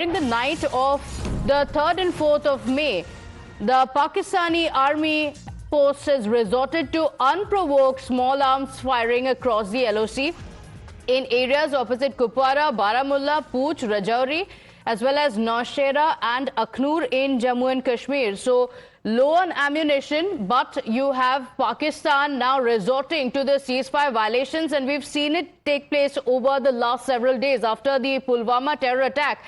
In the night of the 3rd and 4th of May, the Pakistani army force has resorted to unprovoked small arms firing across the LOC in areas opposite Kupwara, Baramulla, Poonch, Rajouri, as well as Naushera and Akhnoor in Jammu and Kashmir. So low on ammunition, but you have Pakistan now resorting to the ceasefire violations, and we've seen it take place over the last several days after the Pulwama terror attack.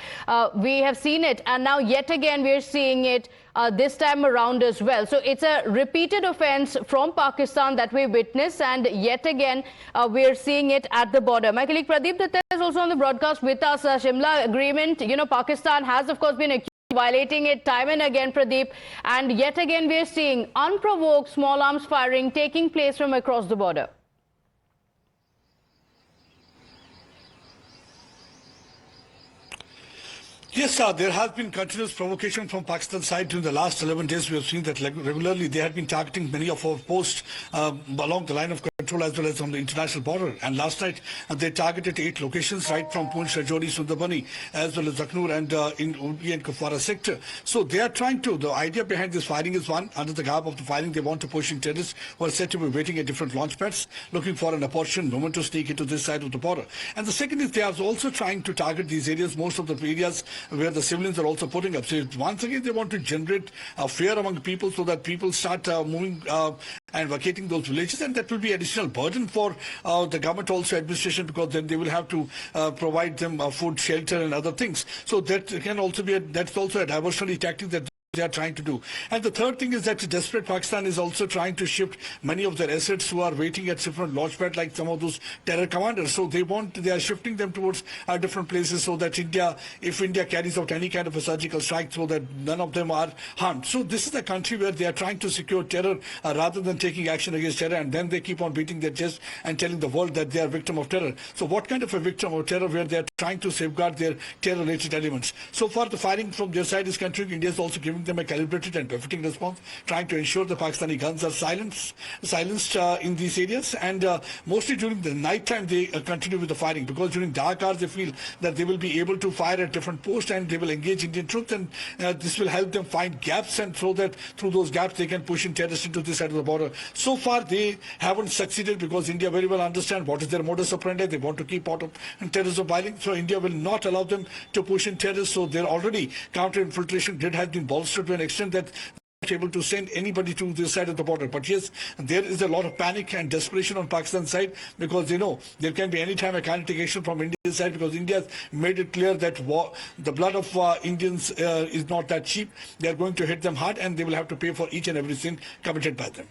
We have seen it, and now yet again we're seeing it this time around as well. So it's a repeated offense from Pakistan that we witness, and yet again we're seeing it at the border. My colleague Pradeep Datta is also on the broadcast with us. Shimla agreement, Pakistan has of course been accused violating it time and again, Pradeep, and yet again we're seeing unprovoked small arms firing taking place from across the border. Yes, there has been continuous provocation from Pakistan's side during the last 11 days. We have seen that regularly they have been targeting many of our posts along the line of control as well as on the international border. And last night they targeted 8 locations right from Poonch, Rajouri, Sundarbani as well as Akhnoor and in Urbi and Kupwara sector. So they are trying to, the idea behind this firing is one, under the garb of the firing they want to push in terrorists who are said to be waiting at different launch pads, looking for an opportune moment to sneak into this side of the border. And the second is they are also trying to target these areas, most of the areas where the civilians are also putting up. So once again, they want to generate fear among people so that people start moving and vacating those villages, and that will be additional burden for the government also administration, because then they will have to provide them food, shelter and other things. So that can also be that's also a diversionary tactic that they are trying to do. And the third thing is that desperate Pakistan is also trying to shift many of their assets who are waiting at different launch pads, like some of those terror commanders. So they are shifting them towards different places so that if India carries out any kind of a surgical strike, so that none of them are harmed. So this is a country where they are trying to secure terror rather than taking action against terror, and then they keep on beating their chest and telling the world that they are victim of terror. So what kind of a victim of terror where they are trying to safeguard their terror-related elements? So far, the firing from their side is continuing. India is also giving them a calibrated and befitting response, trying to ensure the Pakistani guns are silenced in these areas, and mostly during the night time they continue with the firing, because during dark hours they feel that they will be able to fire at different posts and they will engage Indian troops, and this will help them find gaps, and so that through those gaps they can push in terrorists into this side of the border. So far they haven't succeeded, because India very well understand what is their modus operandi. They want to keep out of terrorism fighting, so India will not allow them to push in terrorists. So their already counter-infiltration grid has been bolstered to an extent that they're not able to send anybody to this side of the border. But yes, there is a lot of panic and desperation on Pakistan's side, because they know there can be any time a kinetic action from India's side, because India has made it clear that the blood of Indians is not that cheap. They are going to hit them hard, and they will have to pay for each and every sin committed by them.